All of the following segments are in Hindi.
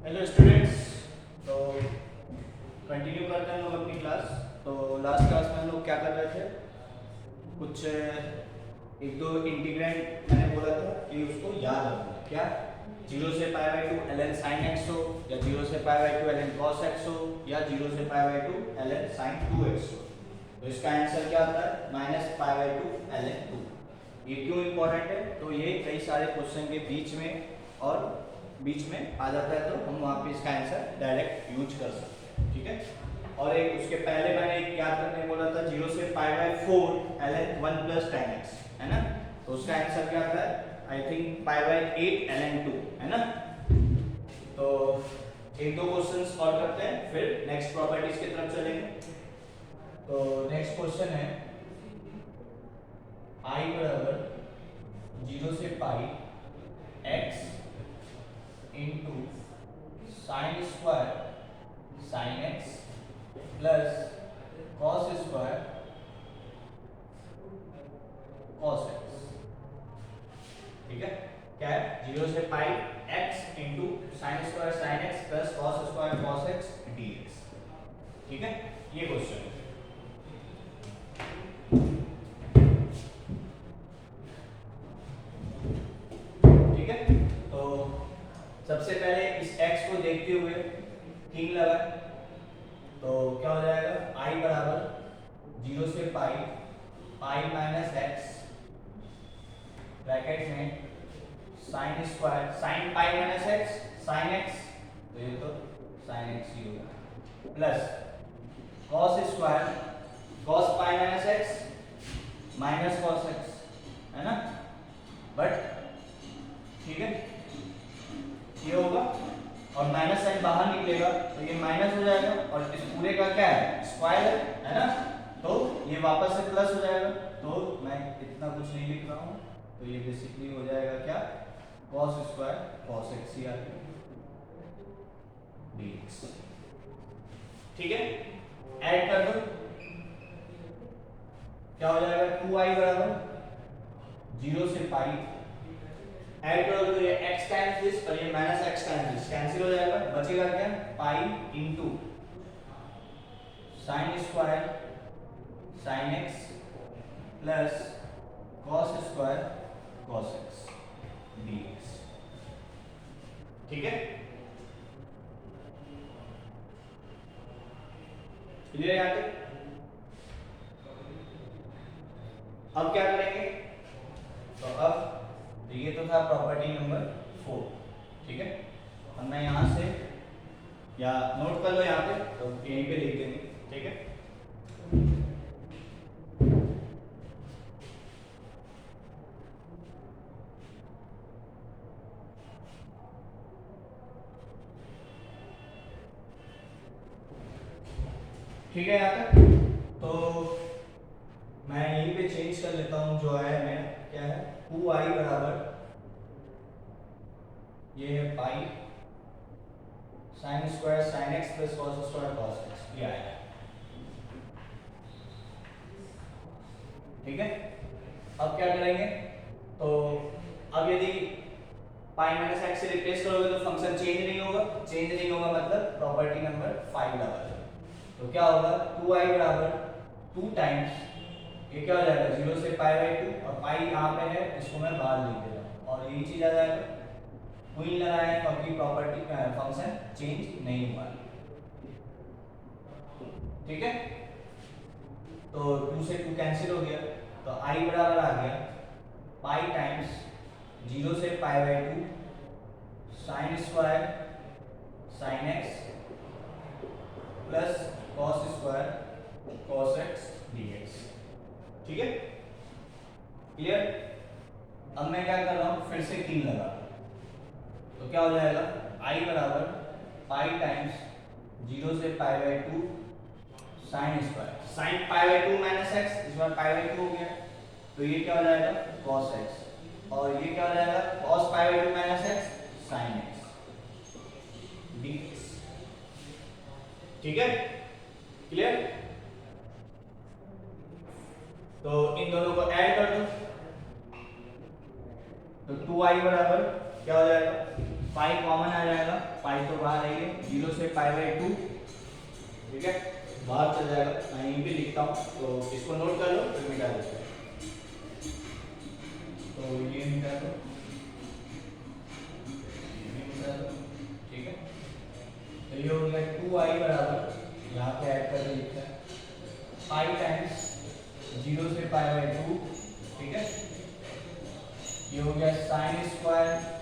Hello students. तो कंटिन्यू करते हैं हम लोग अपनी क्लास। तो लास्ट क्लास में हम लोग क्या कर रहे थे, कुछ एक दो इंटीग्रेंट मैंने बोला था कि उसको याद रखना है। क्या 0 से pi by 2 ln sin x हो, या 0 से pi by 2 ln cos x हो, या 0 से pi by 2 ln sin 2x हो। तो इसका आंसर क्या आता है? Minus pi by 2 ln 2। ये क्यों इंपॉर्टेंट है? तो ये कई सारे क्वेश्चन के बीच में आ जाता है, तो हम वहाँ पे इसका आंसर डायरेक्ट यूज कर सकते हैं। ठीक है। और एक उसके पहले मैंने एक याद करने बोला था, 0 से pi by 4 ln 1 plus tan x, है ना। तो उसका आंसर क्या आता है? I think pi by 8 ln 2, है ना। तो एक दो क्वेश्चंस और करते हैं, फिर नेक्स्ट प्रॉपर्टीज की तरफ चलेंगे। तो नेक्स्ट क्वेश्चन है i बराबर 0 से pi x into sign square sine x plus cos square cos x. ठीक है। क्या है? 0 से pi x into sign square sine x plus cos square cos x dx। ठीक है, ये क्वेश्चन है। ठीक है। तो सबसे पहले इस x को देखते हुए किंग लगा, तो क्या हो जाएगा? i बराबर 0 से पाई पाई माइनस एक्स ब्रैकेट में sign square sign pi minus x sine x, तो ये तो साइन एक्स ही होगा, plus cos square cos pi minus x minus cos x, है ना। बट ठीक है, ये होगा और माइनस साइन बाहर निकलेगा तो ये माइनस हो जाएगा, और इस पूरे का क्या है? स्क्वायर है ना। तो ये वापस से प्लस हो जाएगा। तो मैं इतना कुछ नहीं लिख रहा हूं, तो ये बेसिकली हो जाएगा क्या? cos स्क्वायर cos x ही आ गया dx। ठीक है, ऐड कर दो, क्या हो जाएगा? 2i बराबर 0 से पाई, ऐड करोगे तो ये x टाइम्स दिस और ये minus x times this cancel हो जाएगा, बचेगा क्या? Pi into sine square sign x plus cos square cos x dx। ठीक है, क्लियर यहाँ तक? अब क्या करेंगे? तो अब ये तो था प्रॉपर्टी नंबर 4। ठीक है, और मैं यहां से या नोट कर लो यहाँ पे, तो यहीं पे लिख देंगे। ठीक है, ठीक है यहाँ तक। तो मैं यहीं पे चेंज कर लेता हूँ, जो है मैं क्या है 2i बराबर ये है pi sine square sine x plus cos square cos x, ये आया। ठीक है, अब क्या करेंगे? तो अब यदि पाई माइनस एक्स से रिप्लेस करोगे तो फंक्शन चेंज नहीं होगा। चेंज नहीं होगा मतलब प्रॉपर्टी नंबर 5 लगा दो। तो क्या होगा? 2i बराबर 2 टाइम्स ये क्या हो जाएगा? 0 से पाई बाई 2, और पाई यहाँ पे है, इसको मैं बाहर लिख दे रहा हूँ, और यही चीज आ जाएगा। क्वीन लगाए क्योंकि प्रॉपर्टी फंक्शन चेंज नहीं हुआ। ठीक है, तो 2 से 2 कैंसिल हो गया, तो i बराबर आ गया पाई टाइम्स 0 से pi by 2 sign square sine x plus cos square cos x dx। ठीक है, क्लियर? अब मैं क्या कर रहा हूं, फिर से 3 लगा, तो क्या हो जाएगा? i बराबर पाई टाइम्स 0 से pi by 2 sign square sine pi by 2 minus x, इस बार पाई बाई 2 हो गया, तो ये क्या हो जाएगा? cos x, और ये क्या हो जाएगा? cos pi by 2 minus x sine x dx। ठीक है, क्लियर? तो इन दोनों को ऐड कर दो, तो 2i बराबर क्या हो जाएगा? पाई कॉमन आ जाएगा, पाई तो बाहर आएगी, 0 से पाई बाई 2, ठीक है, बाहर चल जाएगा। मैं यहीं भी लिखता हूँ, तो इसको नोट कर लो, फिर मिटा देते हैं। तो ये मिटा दो, ये भी मिटा दो, ठीक है। तो ये हो गया 2i बराबर, यहाँ पे ऐड करके लिखते हैं, पाई टाइम्स 0 से पाई बाई 2, ठीक है। ये हो गया sine square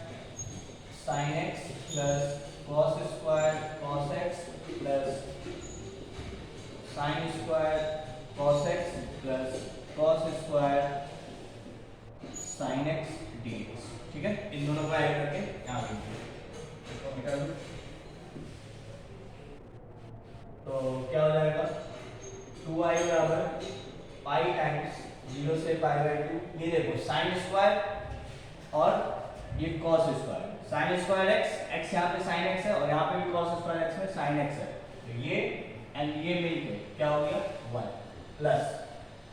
sine x plus cos square cos x plus sine square cos x plus cos square sine x dx, ठीक है। इन दोनों को ऐड करके यहाँ लिखिए, मिटा दो। तो क्या हो जाएगा, 2i बराबर पाई टाइम्स 0 से पाई बाई 2, ये देखो साइन स्क्वायर और ये cos square, sign square x, x यहाँ पे साइन एक्स है और यहाँ पे भी कॉस स्क्वायर एक्स में साइन एक्स है, तो ये एंड ये मिलके क्या हो गया 1 प्लस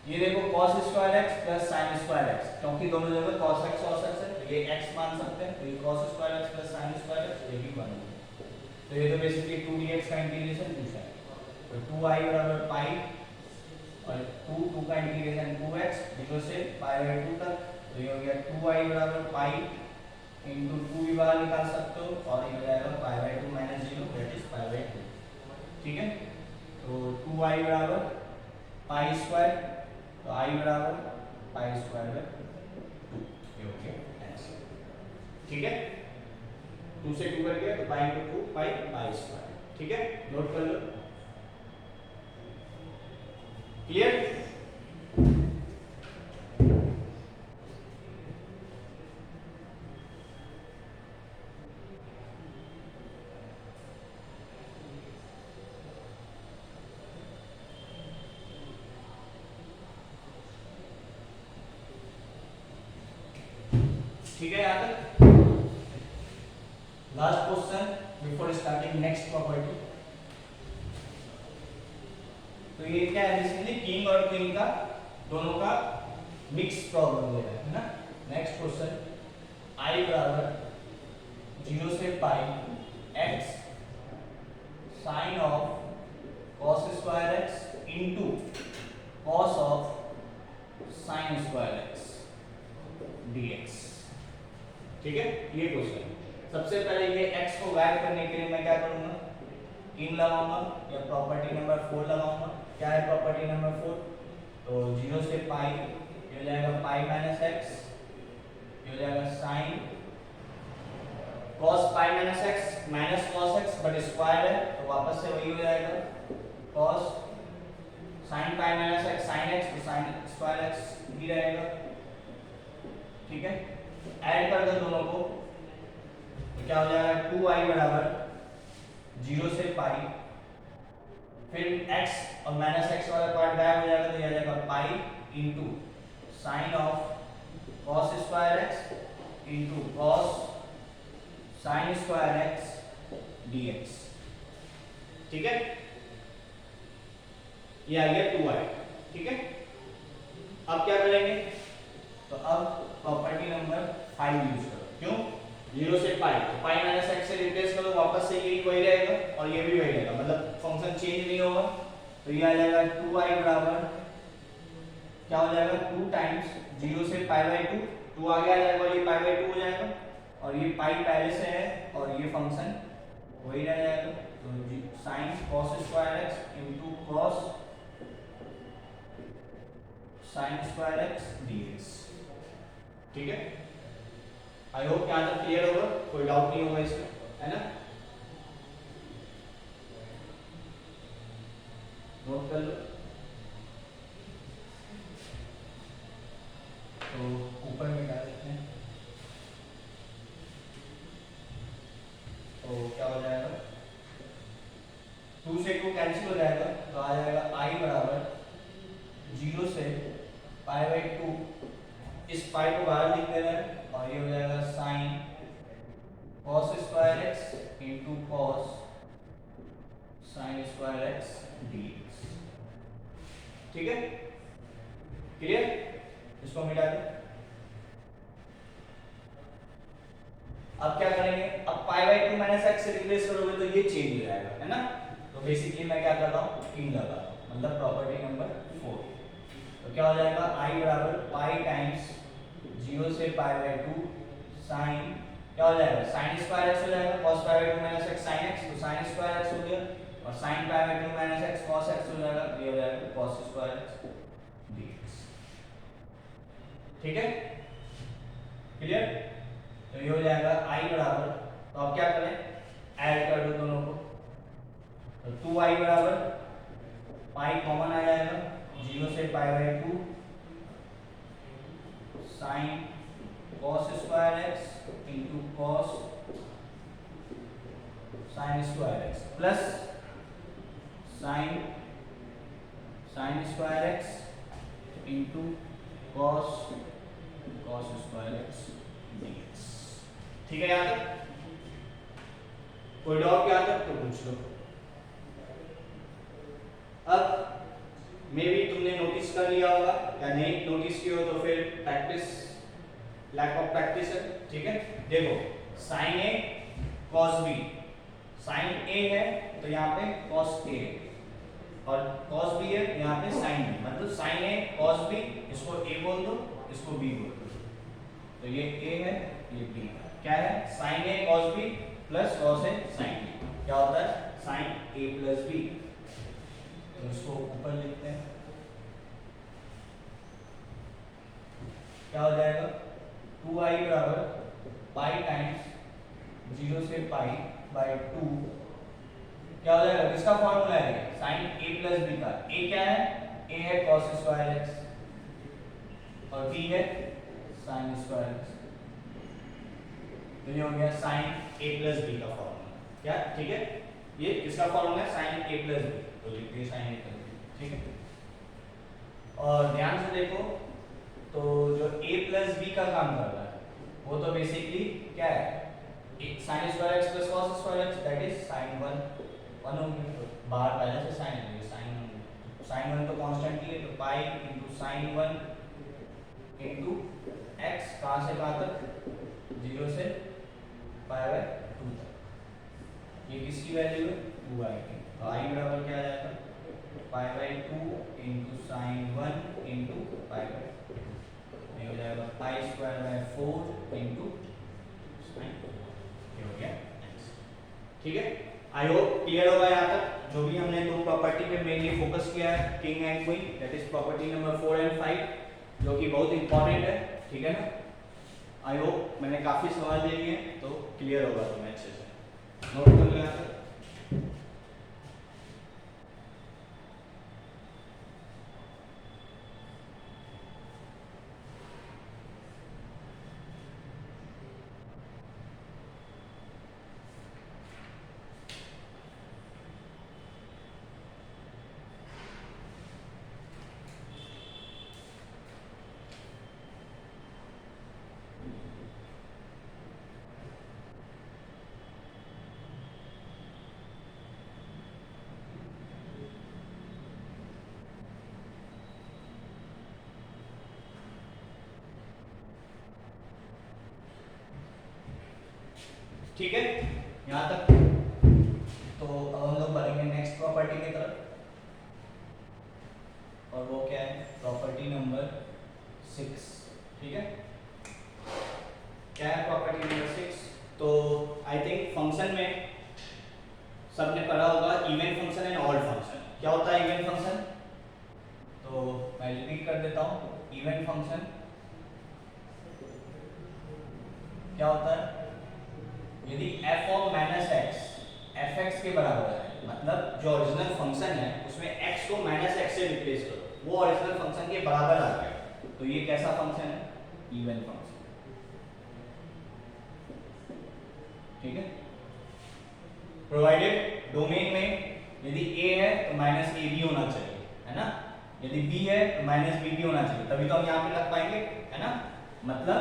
ये देखो cos square x plus sine square x, क्योंकि दोनों जगह कॉस एक्स है, तो ये एक्स मान सकते हैं, तो ये cos square x plus sine square x, ये भी 1 होगा। तो ये तो बेसिकली 2dx का इंटीग्रेशन पूछा है, तो 2i बराबर पाई और 2 का इंटीग्रेशन 2x 0 से पाई बाई 2 तक, तो ये हो गया 2i बराबर पाई इंटू 2 भी बाहर निकाल सकते हो और ये हो जाएगा पाई by 2 minus 0, that is pi by 2, ठीक है। तो 2i बराबर पाई स्क्वायर, तो i बराबर पाई स्क्वायर बाई 2, ये हो गया आंसर, ठीक है। 2 से 2 कर गया तो पाई इंटू 2 पाई पाई स्क्वायर, ठीक है, नोट कर लो, क्लियर। ठीक है, यहाँ तक last question before starting next property. तो ये क्या है, बेसिकली किंग और क्वीन का दोनों का मिक्स प्रॉब्लम दे रहा है ना। नेक्स्ट क्वेश्चन, i बराबर 0 से pi x sine of cos square x into cos of sine square x dx, ठीक है। ये क्वेश्चन, सबसे पहले ये x को गायब करने के लिए मैं क्या करूंगा, किंग लगाऊंगा या प्रॉपर्टी नंबर 4 लगाऊंगा। क्या है प्रॉपर्टी नंबर 4, तो 0 से पाई, ये हो जाएगा पाई माइनस एक्स, ये हो जाएगा sine cos pi minus x minus cos x but square है, तो वापस से वही हो जाएगा cos sine pi minus x sine x, तो साइन स्क्वायर एक्स भी रहेगा, ठीक है। ऐड कर दो दोनों को, तो क्या हो जाएगा 2i बराबर 0 से पाई, फिर x और माइनस एक्स वाला पार्ट गायब हो जाएगा, तो ये आ जाएगा pi into sine of cos square x into cos sine square x dx, ठीक है। ये आ गया 2i, ठीक है। अब क्या करेंगे, तो अब प्रॉपर्टी नंबर 5 यूज करो, क्यों, 0 से पाई, तो पाई माइनस एक्स से रिप्लेस करो, वापस से यही वही रहेगा और ये भी वही रहेगा, मतलब फंक्शन चेंज नहीं होगा। तो ये आ जाएगा 2i बराबर क्या हो जाएगा 2 टाइम्स 0 से पाई बाई 2, 2 आगे आ जाएगा और ये पाई बाई 2 हो जाएगा, और ये पाई पहले से है और ये फंक्शन वही रह जाएगा, तो sine cos square x into cos sine square x dx, ठीक है। आई होप यहाँ तक क्लियर होगा, कोई डाउट नहीं होगा इसमें, है ना। नोट कर लो, तो ऊपर में डाल देते हैं, तो क्या हो जाएगा 2 से 2 कैंसिल हो जाएगा, तो आ जाएगा i बराबर 0 से पाई बाई 2, इस पाई को बाहर लिख देना है और ये हो जाएगा sine cos square x into cos sine square x dx, अब क्या करेंगे, अब पाई बाई 2 माइनस एक्स से रिप्लेस करोगे तो ये चेंज हो जाएगा, है ना। तो बेसिकली मैं क्या कर रहा हूँ, 3 लगा रहा हूँ, मतलब प्रॉपर्टी नंबर 4। तो क्या हो जाएगा, i बराबर पाई टाइम्स 0 से पाई बाई 2 साइन, क्या हो जाएगा, साइन स्क्वायर एक्स हो जाएगा, cos pi by 2 minus x sine x, तो साइन स्क्वायर एक्स हो गया, और sine pi by 2 minus x cos x हो जाएगा, ये हो जाएगा cos स्क्वायर एक्स dx। ठीक है, क्लियर। तो ये हो जाएगा i बराबर, तो अब क्या करें, ऐड कर दो दोनों को, तो 2i बराबर पाई कॉमन आ जाएगा, 0 से pi by 2 sine cos square x into cos sine square x plus sine square x into cos square x dx। ठीक है, यहाँ तक कोई डाउट क्या तक तो पूछ लो। अब मे भी तुमने नोटिस कर लिया होगा, या नहीं नोटिस किया हो तो फिर प्रैक्टिस, लैक ऑफ प्रैक्टिस है। ठीक है, देखो साइन ए कॉस बी, साइन ए है तो यहाँ पे कॉस ए और कॉस बी है यहाँ पे साइन बी, मतलब साइन ए कॉस बी, इसको ए बोल दो, इसको बी बोल दो, तो ये ए है ये बी है। क्या है, sign A cos B plus cos A sine B, क्या होता है साइन ए प्लस बी, तो इसको ऊपर लिखते हैं, क्या हो जाएगा 2i बराबर पाई टाइम्स 0 से पाई बाई 2, क्या हो जाएगा, किसका फॉर्मूला है, साइन a प्लस बी का। a क्या है, a है cos स्क्वायर x और b है साइन स्क्वायर x, तो ये हो गया साइन a प्लस बी का फॉर्मूला। क्या, ठीक है, ये किसका फॉर्मूला है, साइन a प्लस बी, तो लिखिए साइन a प्लस बी। ठीक है, और ध्यान से देखो, तो जो a प्लस बी का काम कर रहा है वो तो बेसिकली क्या है, sign square x plus cos square x, that is sine 1 हो गया, बाहर पहले से साइन है, साइन 1 तो कांस्टेंट ही है, तो पाई इनटू साइन 1 इनटू एक्स, कहां से कहां तक, 0 से पाई बाय 2 तक, ये किसकी वैल्यू है, 2i की, तो i बराबर क्या आ जाएगा, pi by 2 into sine 1 into pi by 2, ये हो जाएगा pi square by 4 into sine, ये हो गया x। ठीक है, आई होप क्लियर होगा यहाँ तक। जो भी हमने दो प्रॉपर्टी पे मेनली फोकस किया है, king and queen, that is property number 4 and 5, जो कि बहुत इंपॉर्टेंट है। ठीक है ना, आई होप मैंने काफी सवाल दे दिए, तो क्लियर होगा तुम्हें अच्छे से, नोट कर लो यहाँ तक। ठीक है, यहाँ तक। तो अब हम लोग बढ़ेंगे नेक्स्ट प्रॉपर्टी की तरफ, और वो क्या है, प्रॉपर्टी नंबर 6। ठीक है, क्या है प्रॉपर्टी नंबर 6, तो आई थिंक फंक्शन में सबने पढ़ा होगा even function and odd function. क्या होता है इवन फंक्शन, तो मैं रिपीट कर देता हूँ, इवन फंक्शन क्या होता है, यदि f of minus x fx के बराबर है, मतलब जो ओरिजिनल फंक्शन है उसमें x को माइनस एक्स से रिप्लेस करो, वो ओरिजिनल फंक्शन के बराबर आ गया, तो ये कैसा फंक्शन है, इवन फंक्शन। ठीक है, प्रोवाइडेड डोमेन में यदि a है तो माइनस ए भी होना चाहिए, है ना, यदि b है तो माइनस बी भी होना चाहिए, तभी तो हम यहाँ पे रख पाएंगे, है ना। मतलब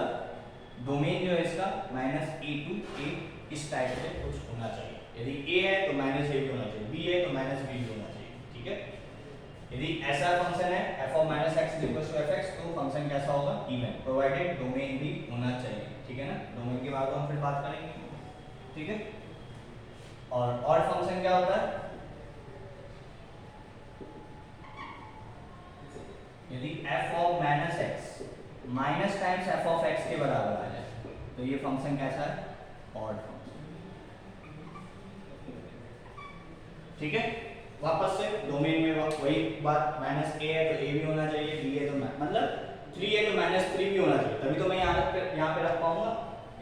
डोमेन जो है इसका माइनस ए टू ए इस टाइप से कुछ होना चाहिए, यदि a है तो माइनस ए भी होना चाहिए, b है तो माइनस बी भी होना चाहिए। ठीक है, यदि ऐसा फंक्शन है f of minus x equals to fx, तो फंक्शन कैसा होगा, इवन, प्रोवाइडेड डोमेन भी होना चाहिए। ठीक है ना, डोमेन के बाद हम फिर बात करेंगे, ठीक है। और ऑड फंक्शन क्या होता है, यदि f of minus x minus times f of x के बराबर आ जाए तो ये फंक्शन कैसा है, ऑड फंक्शन, ठीक है। वापस से डोमेन में वही बात, माइनस a है तो a भी होना चाहिए, b है तो मतलब 3 है तो माइनस 3 भी होना चाहिए, तभी तो मैं यहाँ पे रख पाऊंगा।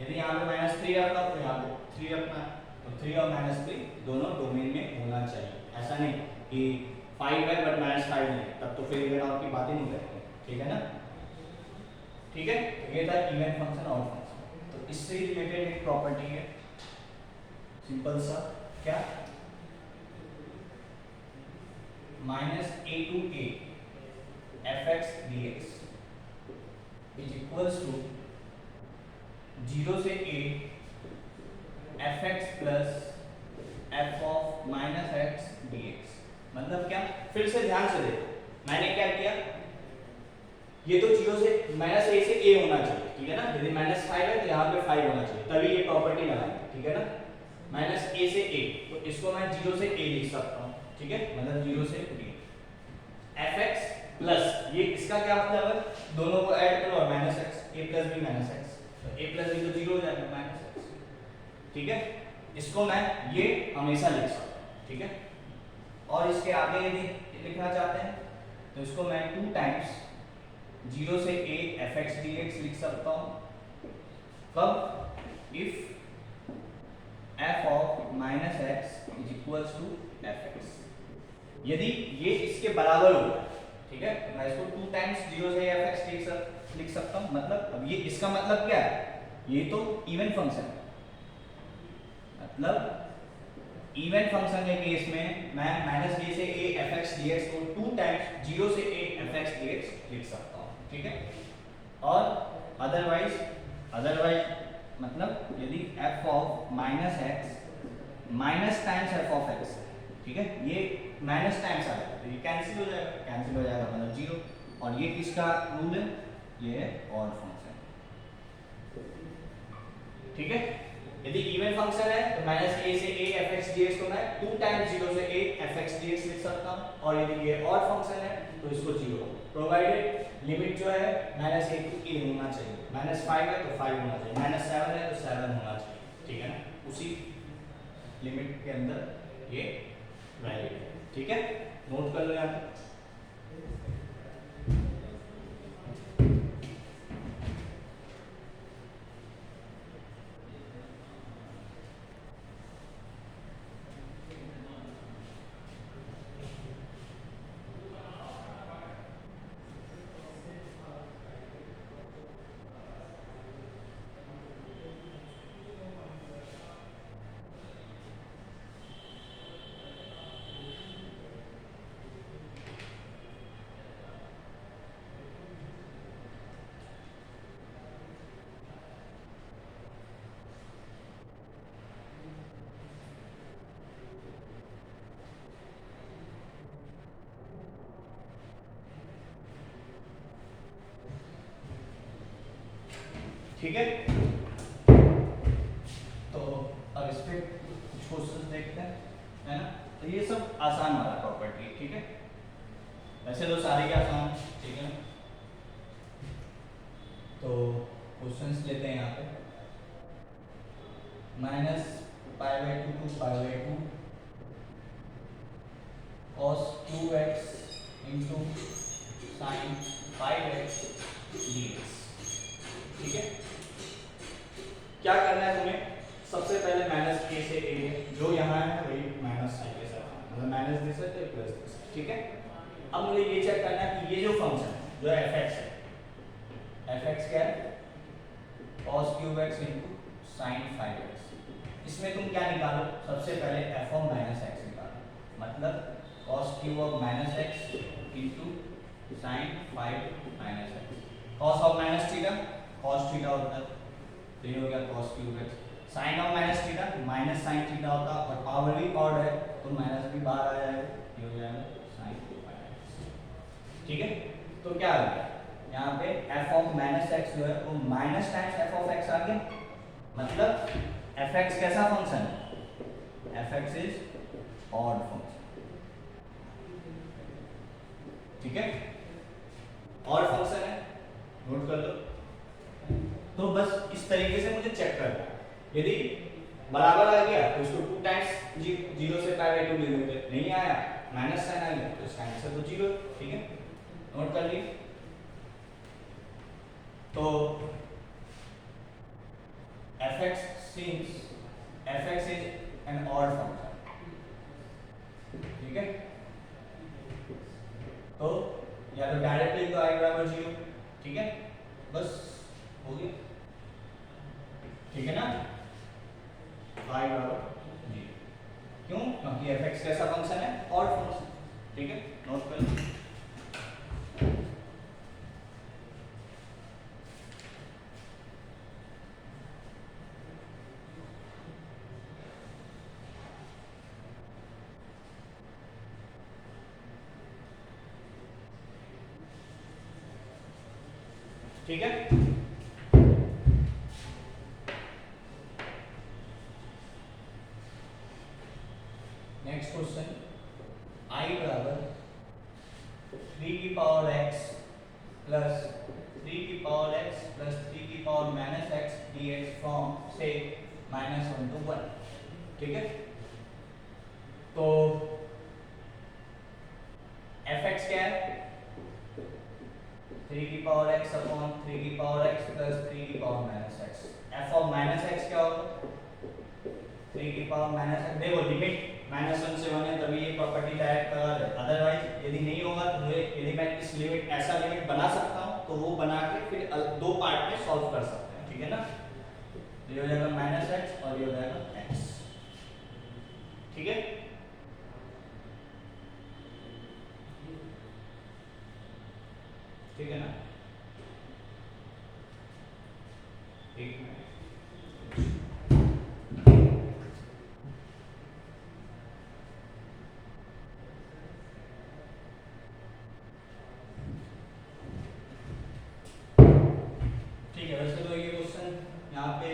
यदि यहाँ पे माइनस 3 रखा तो यहाँ पे 3 रखना है, तो 3 और माइनस 3 दोनों डोमेन में होना चाहिए। ऐसा नहीं कि 5 है बट माइनस 5 नहीं, तब तो फिर इवन आउट की बात ही नहीं करेंगे, ठीक है ना, ठीक है। ये था इवन फंक्शन, ऑड फंक्शन। तो इससे रिलेटेड एक प्रॉपर्टी है सिंपल सा, क्या, minus a to a fx dx is equals to 0 से a fx plus f of minus x dx। मतलब क्या, फिर से ध्यान से देखो, मैंने क्या किया, ये तो 0 से माइनस a से a होना चाहिए, ठीक है ना। यदि माइनस 5 है तो यहाँ पे 5 होना चाहिए, तभी ये प्रॉपर्टी लगाएंगे, ठीक है ना। माइनस a से a, तो इसको मैं 0 से a लिख सकता हूँ, ठीक है, मतलब 0 से a fx प्लस, ये इसका क्या मतलब है, दोनों को ऐड करो और minus x, a plus b minus x, तो a प्लस b तो 0 हो जाएगा माइनस x, ठीक है। इसको मैं ये हमेशा लिख सकता हूँ, ठीक है। और इसके आगे यदि लिखना चाहते हैं तो इसको मैं 2 टाइम्स 0 से a fx dx लिख सकता हूँ, कब, if f of minus x is equals to fx, यदि ये इसके बराबर होगा, ठीक है। मैं इसको 2 टाइम्स 0 से fx लिख सकता हूँ, मतलब अब ये इसका मतलब क्या है, ये तो इवन फंक्शन है, मतलब इवन फंक्शन के केस में मैं माइनस a से a fx dx को 2 टाइम्स 0 से a fx dx लिख सकता हूँ, ठीक है। और अदरवाइज मतलब यदि f of minus x minus times f of x, ठीक है, ये माइनस टाइम्स आ जाएगा तो ये कैंसिल हो जाएगा मतलब 0। और ये किसका रूल है, ये है ऑड फंक्शन, ठीक है। यदि इवन फंक्शन है तो माइनस a से a fx dx को मैं 2 टाइम्स 0 से a fx dx लिख सकता हूँ, और यदि ये ऑड फंक्शन है तो इसको 0, प्रोवाइडेड लिमिट जो है माइनस a टू a होना चाहिए, माइनस 5 है तो 5 होना चाहिए, माइनस 7 है तो 7 होना चाहिए, ठीक है ना, उसी लिमिट के अंदर ये वैलिड है, ठीक है, नोट कर लो यहाँ पे। ठीक है, तो अब इस पे कुछ क्वेश्चंस देखते हैं, है ना। तो ये सब आसान वाला प्रॉपर्टी है, ठीक है, वैसे तो सारे के आसान है, ठीक है ना। तो क्वेश्चंस लेते हैं यहाँ पे, minus pi by 2 to pi by 2 cos cube x into sine 5x dx, ठीक है। क्या करना है तुम्हें, सबसे पहले माइनस a से a जो यहाँ है वही माइनस साइन के साथ, मतलब माइनस दिस है तो प्लस दिस, ठीक है। अब मुझे ये चेक करना है कि ये जो फंक्शन है जो fx है, fx क्या है, cos cube x into sine 5x, इसमें तुम क्या निकालो, सबसे पहले f ऑफ माइनस x निकालो, मतलब cos cube of minus x into sine 5 minus x, cos of minus theta cos theta होता है, तो ये हो गया cos cube x, sine of minus theta minus sine theta होता है, और पावर भी ऑड है तो माइनस भी बाहर आ जाएगा, ये हो जाएगा साइन 5x, ठीक है। तो क्या आ गया, यहाँ पे f ऑफ माइनस एक्स जो है वो minus times f of x आ गया, मतलब fx कैसा फंक्शन है, fx इज ऑड फंक्शन, ठीक है, ऑड फंक्शन है, नोट कर लो। तो बस इस तरीके से मुझे चेक करना है, यदि बराबर आ गया तो इसको 2 टाइम्स जीरो से पाई बाई 2 ले लेंगे, नहीं आया माइनस साइन आ गया तो इसका आंसर तो जीरो, ठीक है, नोट कर लिए। तो fx since fx is an odd function, ठीक है, तो या तो डायरेक्टली तो i बराबर 0, ठीक है, बस हो गया, ठीक है ना, i बराबर 0, क्यों, क्योंकि fx कैसा फंक्शन है, ऑड फंक्शन, ठीक है, नोट कर लो। ठीक है, नेक्स्ट क्वेश्चन, i बराबर 3 की पावर x प्लस 3 की पावर x प्लस 3 की power minus x dx from से -1 to 1, ठीक है, तो fx क्या है, 3 की पावर x अपॉन 3 की पावर x प्लस 3 की power minus x, f of minus x क्या होगा, 3 की पावर माइनस x, देखो लिमिट -1 से 1 है तभी ये प्रॉपर्टी डायरेक्ट लगा दे, अदरवाइज यदि नहीं होगा तो यदि मैं इस लिमिट ऐसा लिमिट बना सकता हूं तो वो बना के फिर दो पार्ट में सॉल्व कर सकते हैं, ठीक है ना, ये हो जाएगा -x और ये हो जाएगा x, ठीक है, ठीक है ना, एक मिनट, ठीक है, वैसे तो ये क्वेश्चन यहाँ पे,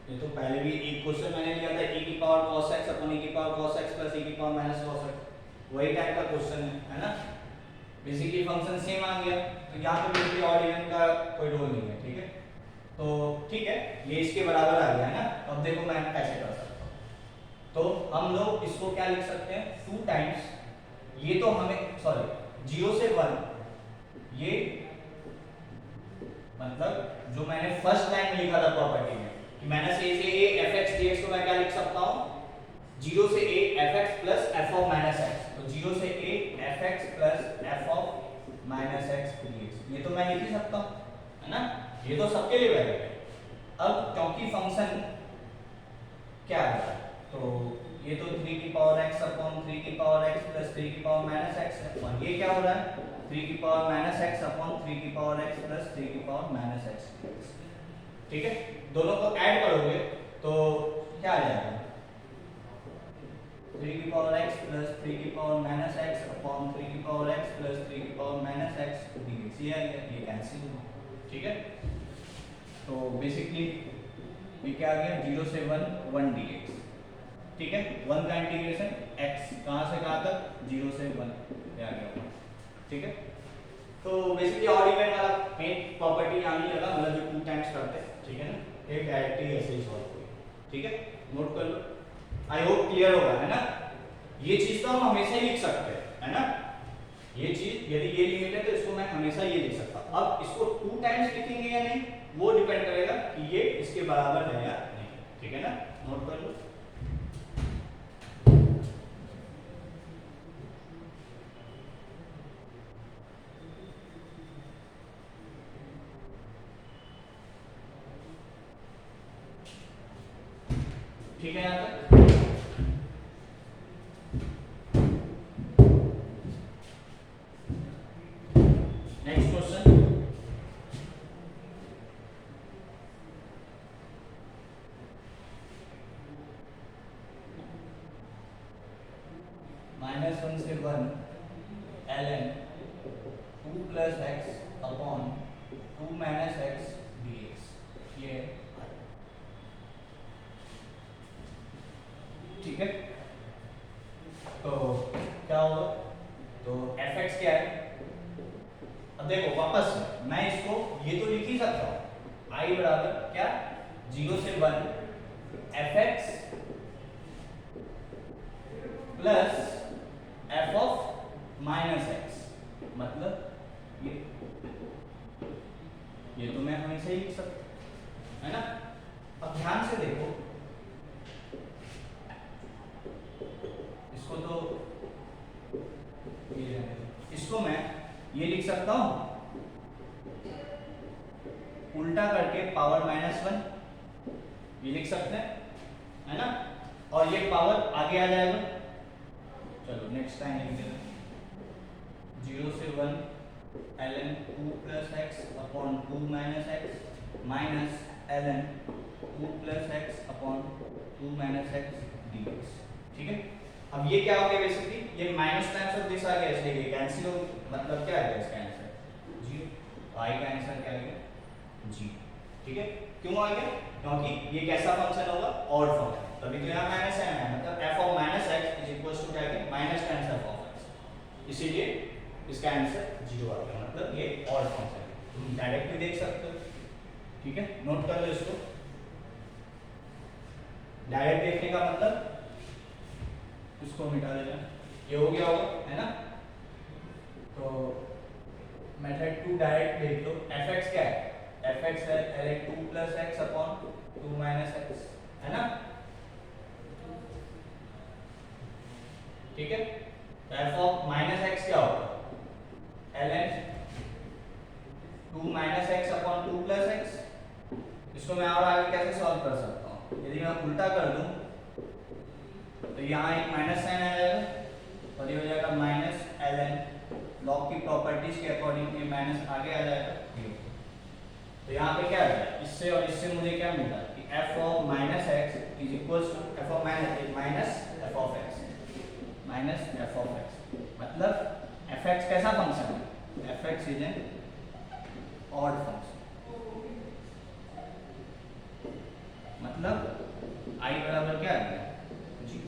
ये तो पहले भी एक क्वेश्चन मैंने लिया था e की power cos x upon e की power cos x plus e की पावर माइनस cos x, वही टाइप का क्वेश्चन है ना, बेसिकली फंक्शन सेम आ गया, तो यहाँ पे बेसिकली ऑड इवन का कोई रोल नहीं है, ठीक है, तो ठीक है, ये इसके बराबर आ गया है ना, अब देखो मैं कैसे कर सकता हूँ, तो हम लोग इसको क्या लिख सकते हैं, 2 टाइम्स, ये तो हमें सॉरी 0 से 1, ये मतलब जो मैंने फर्स्ट लाइन में लिखा था प्रॉपर्टी में कि माइनस a से a fx dx को मैं क्या लिख सकता हूँ, 0 से a fx plus f of minus x, तो 0 से a fx plus f of minus x dx, ये तो मैं लिख ही सकता हूँ, है ना, ये तो सबके लिए वैलिड है। अब क्योंकि फंक्शन क्या है, तो ये तो 3 की पावर x अपॉन 3 की पावर x प्लस 3 की पावर माइनस x है, और ये क्या हो रहा है, 3 की पावर माइनस x अपॉन 3 की पावर x प्लस 3 की पावर माइनस x, ठीक है, दोनों को ऐड करोगे तो क्या आ जाएगा, 3 की पावर x प्लस 3 की पावर माइनस x अपॉन 3 की पावर x प्लस 3 की पावर माइनस x dx, ये आ गया, ये कैंसिल हुआ, ठीक है, तो बेसिकली ये क्या आ गया, 0 से 1 dx, ठीक है, 1 का इंटीग्रेशन x कहां से कहां तक, 0 से 1, ये आ गया, ठीक है, तो बेसिकली ऑड इवन वाला मेन प्रॉपर्टी यहां नहीं लगा, मतलब जो 2 टाइम्स करते हैं, ठीक है ना, एक डायरेक्टली ऐसे ही सॉल्व हुई, ठीक है, नोट कर लो, आई होप क्लियर होगा, है ना, ये चीज तो हम हमेशा ही लिख सकते हैं, है ना, ये चीज यदि ये लिमिट है तो इसको मैं हमेशा ये लिख सकता हूं, अब इसको 2 टाइम्स लिखेंगे या नहीं वो डिपेंड करेगा कि ये इसके बराबर है या नहीं, ठीक है ना, नोट कर लो, ठीक है, यहाँ तक नेक्स्ट क्वेश्चन, -1 से 1 ln 2 प्लस x 0 से 1 fx plus f of minus x, मतलब ये तो मैं हमेशा ही लिख सकता है ना। अब ध्यान से देखो, इसको तो ये इसको मैं ये लिख सकता हूं उल्टा करके पावर -1, ये लिख सकते हैं, है ना। और ये पावर आगे आ जाएगा। चलो नेक्स्ट टाइम लिखते हैं 0 से 1 ln 2 plus x upon 2 minus x minus ln 2 plus x upon 2 minus x dx। ठीक है, अब ये क्या हो गया, बेसिकली ये माइनस टाइम्स ऑफ दिस आ गया, इसलिए ये कैंसिल हो, मतलब क्या आ गया इसका आंसर 0। y का आंसर क्या आ गया 0। ठीक है, क्यों आ गया, क्योंकि ये कैसा फंक्शन होगा, ऑड फंक्शन, तभी तो यहाँ माइनस है, मतलब f of minus x is equal to क्या है minus times f of x, इसीलिए इसका आंसर 0 आ गया, मतलब ये ऑड फंक्शन है, तुम डायरेक्ट भी देख सकते हो। ठीक है, नोट कर लो इसको, डायरेक्ट देखने का मतलब इसको मिटा देना, ये हो गया होगा, है ना। तो मेथड 2 डायरेक्ट देख लो, fx क्या है, fx है ln 2 plus x upon 2 minus x, है ना। ठीक है, तो f ऑफ माइनस एक्स क्या होगा, ln 2 minus x upon 2 plus x. इसको मैं और आगे कैसे सॉल्व कर सकता हूँ, यदि मैं उल्टा कर दूं तो यहाँ एक माइनस साइन आ जाएगा और ये हो जाएगा माइनस ln लॉग की प्रॉपर्टीज के अकॉर्डिंग ये माइनस आगे आ जाएगा। तो यहाँ पे क्या आ गया, इससे और इससे मुझे क्या मिलता है कि f of minus x is equal to f of minus f of x minus f of x, मतलब fx कैसा फंक्शन है, fx is an odd function, मतलब i बराबर क्या आ गया 0।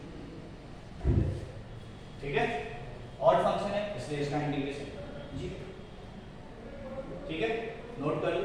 ठीक है, ऑड फंक्शन है इसलिए इसका इंटीग्रेशन 0। ठीक है, नोट कर लो।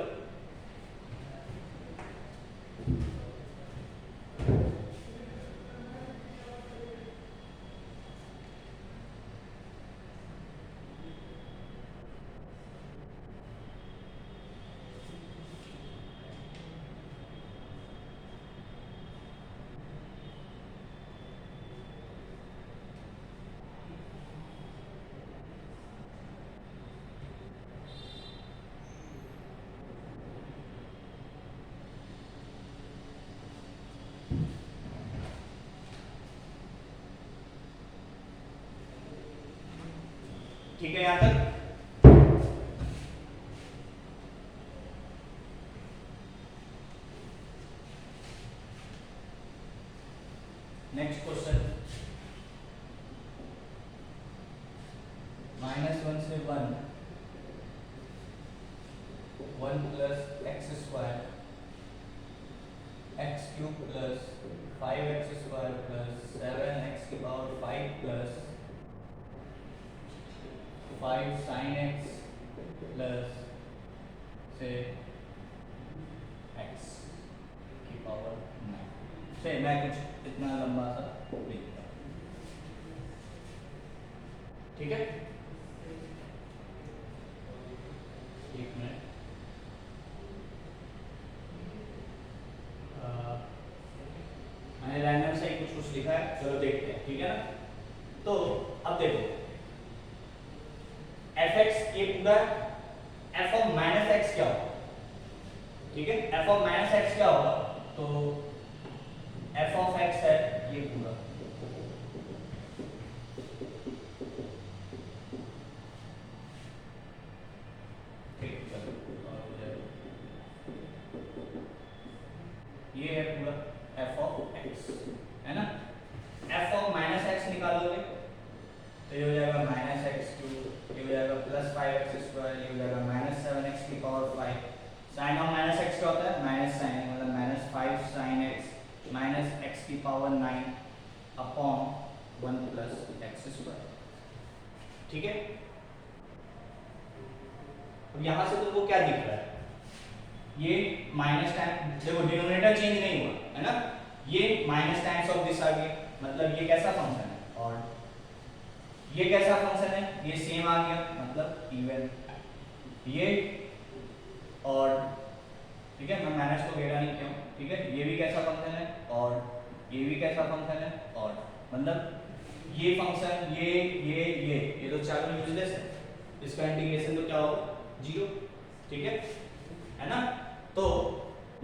ठीक है, यहां तक नेक्स्ट क्वेश्चन -1 से 1 plus x square x cube plus 5x square plus 7x की power 5 plus 5 sin x plus से x की पावर 9 से मैं कुछ इतना लंबा सा लिखता हूँ। ठीक है, एक मिनट, मैंने रैंडम से ही कुछ लिखा है, चलो देखते हैं। ठीक है ना, तो अब देखो fx ये पूरा f ऑफ माइनस एक्स क्या होगा, ठीक है, f ऑफ माइनस एक्स क्या होगा, तो f ऑफ x है ये पूरा, ठीक, चलो ये है पूरा f ऑफ x, है ना। f ऑफ माइनस एक्स निकालोगे तो ये हो जाएगा माइनस एक्स क्यूब, ये हो जाएगा प्लस 5x स्क्वायर, ये हो जाएगा माइनस 7x की power 5। Sine of minus x क्या होता है, माइनस साइन, मतलब minus 5 sine x minus x की power 9 upon 1 plus x square. ठीक है, अब यहां से तुमको क्या दिख रहा है, ये माइनस टाइम, देखो डिनोमिनेटर चेंज नहीं हुआ है ना, ये माइनस टाइम्स ऑफ दिस आ गया, मतलब ये कैसा फंक्शन है और ये कैसा फंक्शन है, ये सेम आ गया मतलब इवन, ये और ठीक है, मैं माइनस को घेरा नहीं किया, ठीक है, ये भी कैसा फंक्शन है और ये भी कैसा फंक्शन है, और मतलब ये फंक्शन ये तो चारों यूजलेस है, इसका इंटीग्रेशन तो क्या होगा, जीरो, ठीक है ना। तो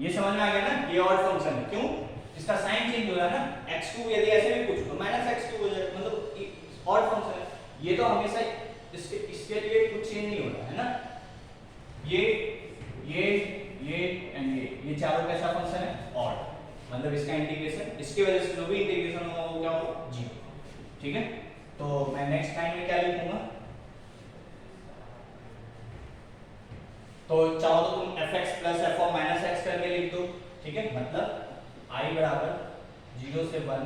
ये समझ में आ गया ना, ये ऑड फंक्शन है, क्यों, इसका साइन चेंज हो रहा है ना, x2 यदि ऐसे भी कुछ तो -x2 हो जाए, मतलब ऑड फंक्शन है, ये तो हमेशा इसके लिए कुछ चेंज नहीं होता है ना, ये एंड ये चारों कैसा फंक्शन है, ऑड, मतलब इसका इंटीग्रेशन, इसकी वजह से जो भी इंटीग्रेशन होगा वो क्या होगा, जीरो, ठीक है। तो मैं नेक्स्ट लाइन में क्या लिखूंगा, तो चाहो तो तुम fx प्लस f और माइनस एक्स करके लिख दो, ठीक है, मतलब i बराबर 0 से 1,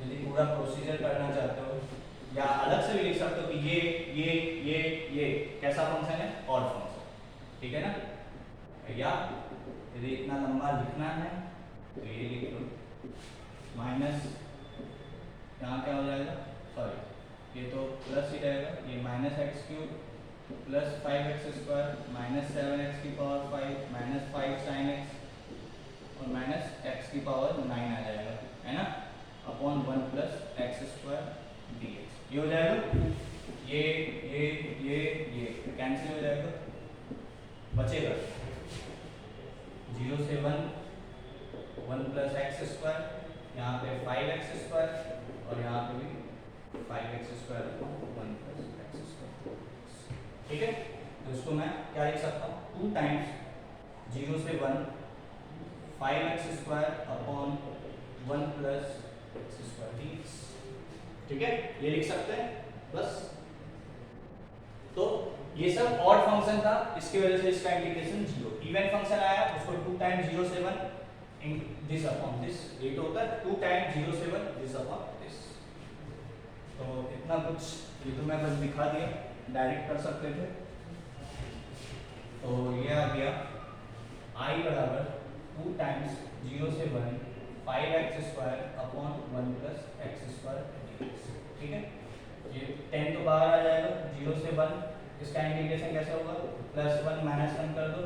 यदि पूरा प्रोसीजर करना चाहते हो, या अलग से भी लिख सकते हो कि ये कैसा फंक्शन है, ऑड फंक्शन, ठीक है ना, या यदि इतना लंबा लिखना है तो ये लिख लो, माइनस यहाँ क्या हो जाएगा, सॉरी ये तो प्लस ही रहेगा, ये -x³ plus 5x² minus 7x की पावर 5 माइनस 5 sin x और माइनस x की पावर 9 आ जाएगा, है ना, अपॉन 1 प्लस x² dx, ये हो जाएगा, ये कैंसिल हो जाएगा, बचेगा 0 से 1 प्लस x², यहाँ पे 5x² और यहाँ पे भी 5x² 1 प्लस x², ठीक है। तो इसको मैं क्या लिख सकता हूँ, 2 टाइम्स 0 से 1 5x² upon 1 plus x² dx, ठीक है, ये लिख सकते हैं बस। तो ये सब ऑड फंक्शन था, इसकी वजह से इसका इंटीग्रेशन जीरो, इवन फंक्शन आया उसको 2 टाइम्स 0 से 1 दिस अपॉन दिस, ये तो होता है 2 टाइम्स 0 से 1 दिस अपॉन दिस। तो इतना कुछ ये तो मैं बस दिखा दिया, डायरेक्ट कर सकते थे। तो ये आ गया i बराबर 2 टाइम्स 0 से 1 5x² upon 1 plus x² dx, ठीक है। ये 10 तो बाहर आ जाएगा, 0 से 1, इसका इंटीग्रेशन कैसे होगा, +1 -1 कर दो,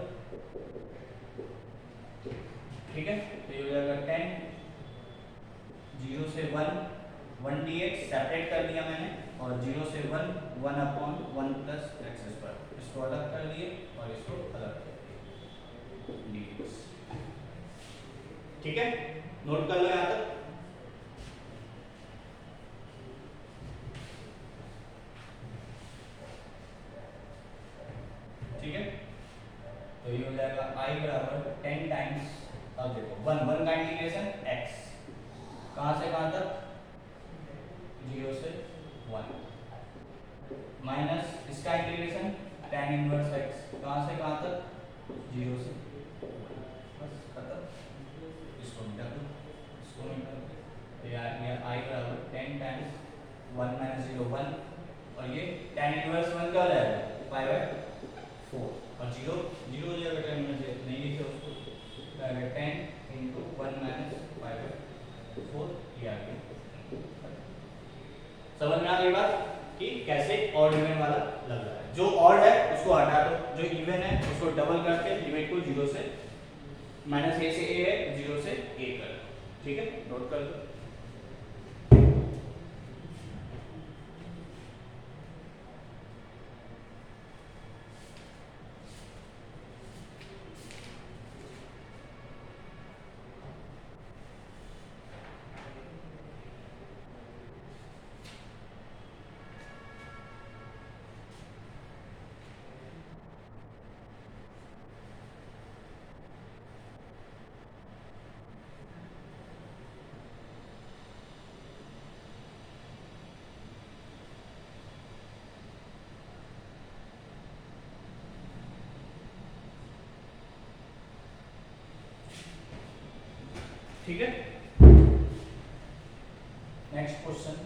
ठीक है, तो ये हो जाएगा 10 0 से 1 dx सेपरेट कर दिया मैंने, और 0 से 1 अपॉन 1 प्लस x², इसको अलग कर दिए और इसको अलग कर दिए dx, ठीक है, नोट कर लो यहाँ तक। ठीक है, तो ये हो जाएगा i बराबर 10 टाइम्स, अब देखो 1 का इंटीग्रेशन x, कहाँ से कहाँ तक, 0 से 1, माइनस इसका इंटीग्रेशन tan इनवर्स x, कहाँ से कहाँ तक, 0 से 1, बस खत्म, इसको मिटा दो, इसको मिटा दो, तो ये i बराबर 10 टाइम्स 1 - 0 1, और ये tan इनवर्स 1 क्या हो जाएगा, 5/4, और 0 हो जाएगा, tan इनवर्स नहीं लिखे उसको, तो आएगा 10 × 1 - 5/4, ये आ गया। समझ में आ गई बात कि कैसे ऑड इवन वाला लग रहा है, जो ऑड है उसको हटा दो, जो इवन है उसको डबल करके लिमिट को 0 से -a से a है, 0 से a कर दो, ठीक है, नोट कर दो। ठीक है, नेक्स्ट क्वेश्चन,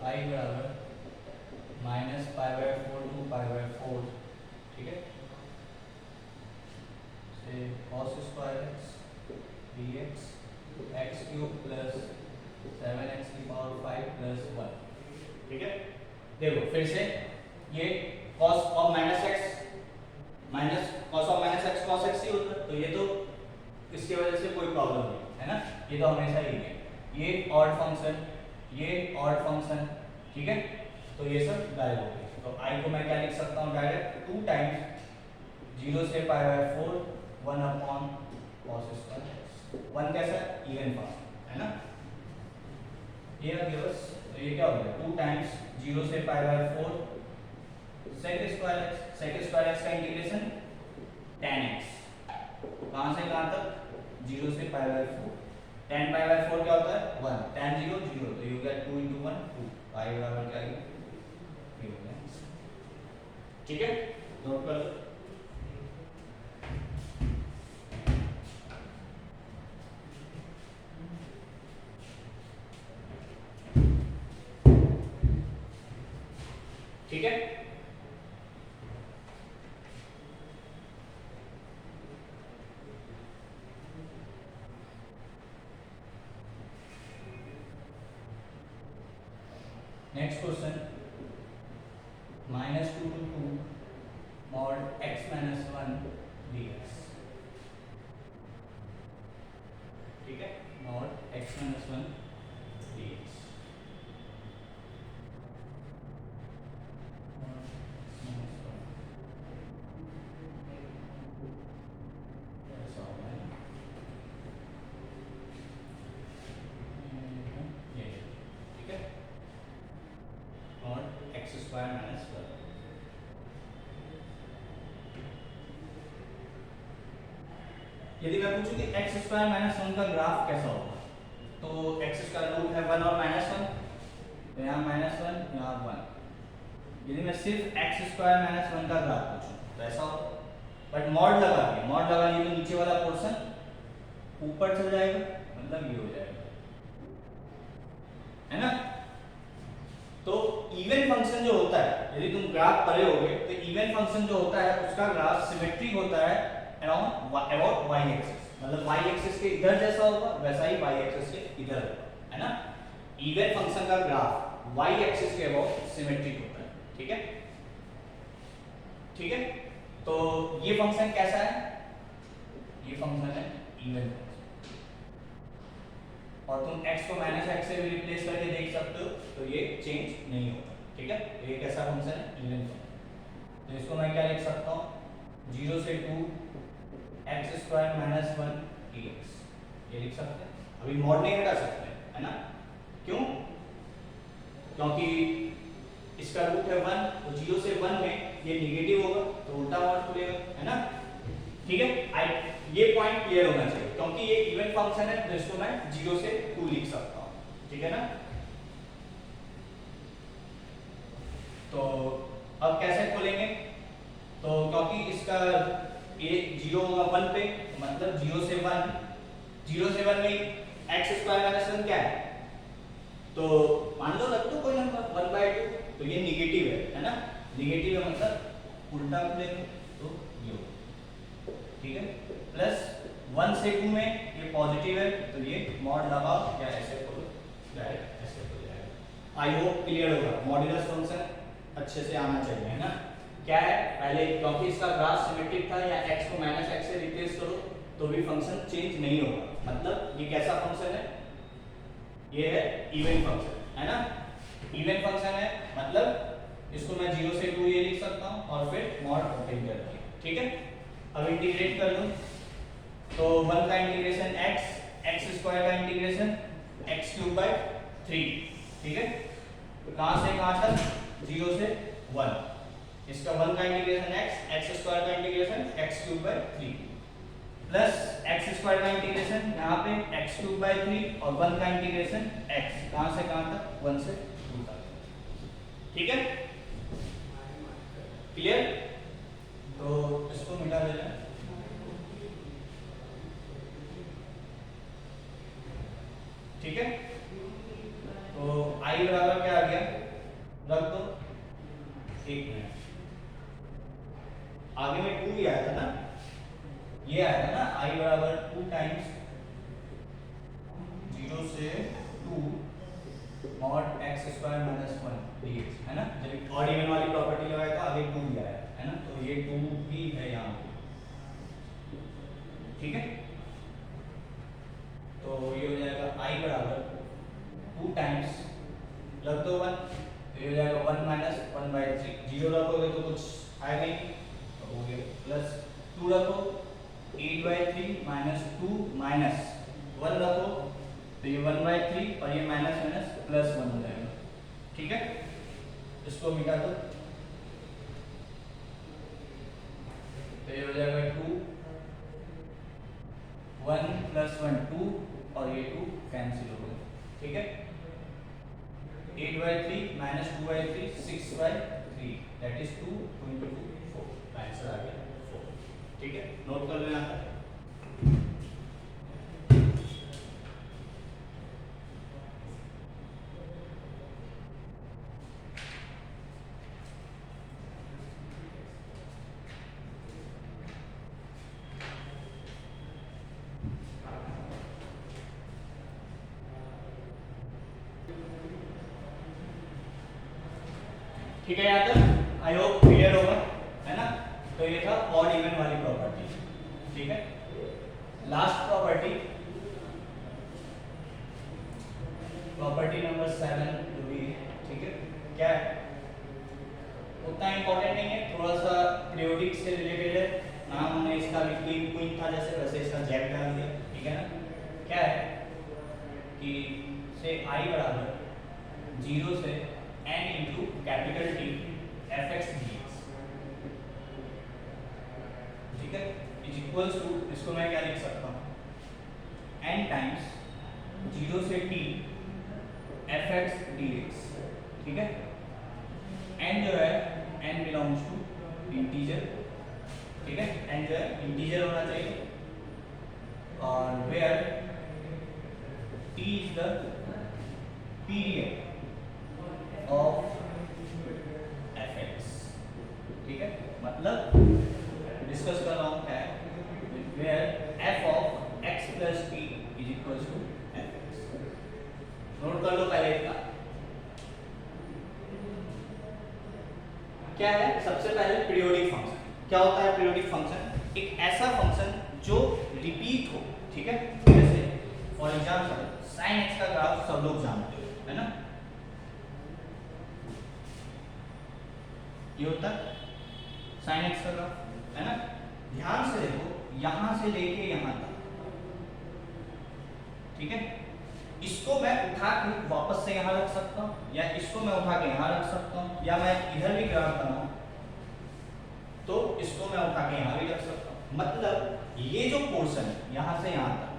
i बराबर minus pi by 4 to pi by 4, ठीक है, से cos square x dx x cube plus 7x की पावर 5 प्लस 1, ठीक है। देखो फिर से ये cos of minus x minus cos of minus x cos x ही होता है, तो ये तो इसकी वजह से कोई प्रॉब्लम नहीं है ना, ये तो हमेशा ही है। ये ऑड फंक्शन, ये ऑड फंक्शन, ठीक है, तो ये सब गायब हो गए। तो आई को मैं क्या लिख सकता हूँ डायरेक्ट 2 टाइम्स 0 से पाई by 4 1 upon cos square x. 1 कैसा इवन फंक्शन है ना, ये आ गया बस। तो ये क्या हो गया 2 टाइम्स 0 से पाई by 4 sec square x. sec square x का इंटीग्रेशन tan x, कहां से कहां तक 0 से पाई बाय 4, tan पाई बाय 4 क्या होता है 1, tan 0 0, तो ये हो गया 2 × 1 2, पाई बराबर क्या आ गया 3 हो गया, ठीक है, नोट कर लो। ठीक है, next question, -2 to 2 mod x - 1 dx, ठीक है, mod x - 1 dx, ऐसा होगा ना, ये ठीक है, mod x स्क्वायर माइनस 1। यदि मैं पूछूं कि x स्क्वायर माइनस 1 का ग्राफ कैसा होगा, तो x स्क्वायर रूट है 1 और -1, तो यहाँ -1 यहाँ 1। यदि मैं सिर्फ x स्क्वायर माइनस 1 का ग्राफ पूछूं तो ऐसा होगा, बट मॉड लगा दिए तो नीचे वाला पोर्शन ऊपर चल जाएगा, मतलब ये हो जाएगा, है ना। तो इवन फंक्शन जो होता है, यदि तुम ग्राफ पढ़े होगे तो इवन फंक्शन जो होता है उसका ग्राफ सिमेट्रिक होता है अबाउट y एक्सिस, मतलब y एक्सिस के इधर जैसा होगा वैसा ही y एक्सिस के इधर होगा, है ना। इवन फंक्शन का ग्राफ y एक्सिस के अबाउट सिमेट्रिक होता है, ठीक है, ठीक है। तो ये फंक्शन कैसा है, ये फंक्शन है इवन फंक्शन, और तुम x को -x से भी रिप्लेस करके देख सकते हो, तो ये चेंज नहीं होगा, ठीक है। ये कैसा फंक्शन है इवन फंक्शन, तो इसको मैं क्या लिख सकता हूँ 0 से 2 x स्क्वायर माइनस 1 dx, ये लिख सकते हैं। अभी मॉड नहीं हटा सकते, है ना, क्यों, क्योंकि इसका रूट है 1, तो 0 से 1 में ये नेगेटिव होगा तो उल्टा मॉड खुलेगा, है ना, ठीक है। ये पॉइंट क्लियर होना चाहिए, क्योंकि ये इवन फंक्शन है तो इसको मैं 0 से 2 लिख सकता हूँ, ठीक है ना। तो अब कैसे खोलेंगे, तो क्योंकि इसका ये 0 होगा 1 पे, मतलब 0 से 1 में x स्क्वायर माइनस 1 क्या है, तो मान लो रख दो कोई नंबर 1/2, तो ये निगेटिव है ना, निगेटिव है मतलब उल्टा खुलेगा, तो ये होगा, ठीक है। प्लस 1 से 2 में ये पॉजिटिव है, तो ये मॉड लगाओ या ऐसे खोलो, डायरेक्ट ऐसे हो जाएगा। आई होप क्लियर होगा, मॉड्यूलस फंक्शन अच्छे से आना चाहिए, है ना। क्या है पहले, क्योंकि इसका ग्राफ सिमेट्रिक था, या x को -x से रिप्लेस करो तो भी फंक्शन चेंज नहीं होगा, मतलब ये कैसा फंक्शन है, ये है इवन फंक्शन, है ना। इवन फंक्शन है मतलब इसको मैं 0 से 2 ये लिख सकता हूँ और फिर मॉड ओपन कर दिया, ठीक है। अब इंटीग्रेट कर लूं, तो 1 का इंटीग्रेशन x स्क्वायर का इंटीग्रेशन x³ 3, ठीक है, कहां से कहां तक 0 से 1, इसका 1 का इंटीग्रेशन x स्क्वायर का integration x³ 3 plus x square का इंटीग्रेशन यहाँ पे x³ 3 और 1 का इंटीग्रेशन x, कहां से कहां तक 1 से 2 तक, ठीक है, क्लियर। तो इसको मिटा देना, ठीक है। तो i बराबर क्या आ गया, रख दो में 2 ही आया था ना, ये आया था ना I बराबर 2 टाइम्स 0 से 2 mod x square minus 1 dx, है ना। जब ऑड इवन वाली प्रॉपर्टी लगाया था आगे 2 ही आया है ना, तो ये 2 भी है यहाँ पे, ठीक है। तो ये हो जाएगा I बराबर 2 टाइम्स रख दो 1, तो ये हो जाएगा 1 माइनस 1/3, 0 रखोगे तो कुछ आएगा नहीं, तो हो गया प्लस 2 रखो 8/3 माइनस 2 माइनस 1 रखो, तो ये 1/3 और ये माइनस माइनस प्लस 1 हो जाएगा, ठीक है। इसको मिटा दो, तो ये हो जाएगा 2 1 प्लस 1 2 और ये 2 कैंसिल हो गए, ठीक है। 8/3 माइनस 2/3 6/3 दैट इज 2 2 4, आंसर आ गया 4, ठीक है। नोट कर लेना। ठीक है, यहाँ तक आई होप क्लियर होगा, है ना। तो ये था ऑड इवन वाली प्रॉपर्टी, ठीक है। लास्ट प्रॉपर्टी, प्रॉपर्टी नंबर 7 जो भी है, ठीक है। क्या है, उतना इंपॉर्टेंट नहीं है, थोड़ा सा पीरियोडिक से रिलेटेड है। नाम हमने इसका क्वीन था जैसे, वैसे इसका जैक डाल दिया, ठीक है ना। क्या है कि से I बराबर 0 से n into capital T fx dx, ठीक है, इज इक्वल्स टू, इसको मैं क्या लिख सकता हूँ, n टाइम्स 0 से t fx dx, ठीक है। n जो है n बिलोंग्स टू इंटीजर, ठीक है, n जो है इंटीजर होना चाहिए, और where t is the period of fx, ठीक है। मतलब डिस्कस कर रहा हूँ क्या है, where f of x plus t is equals to fx। Note कर लो पहले इसका क्या है। सबसे पहले पीरियोडिक फंक्शन क्या होता है। पीरियोडिक फंक्शन एक ऐसा फंक्शन जो रिपीट हो, ठीक है। जैसे फॉर एग्जांपल sin x का ग्राफ सब लोग जानते हो, है ना। ये होता है sin x का ग्राफ, है ना। ध्यान से देखो, यहां से लेके यहां तक, ठीक है। इसको मैं उठा के वापस से यहां रख सकता हूं, या इसको मैं उठा के यहां रख सकता हूं, या मैं इधर भी ग्राफ बनाऊं तो इसको मैं उठा के यहां भी रख सकता हूं। मतलब ये जो पोर्शन है यहां से यहां तक,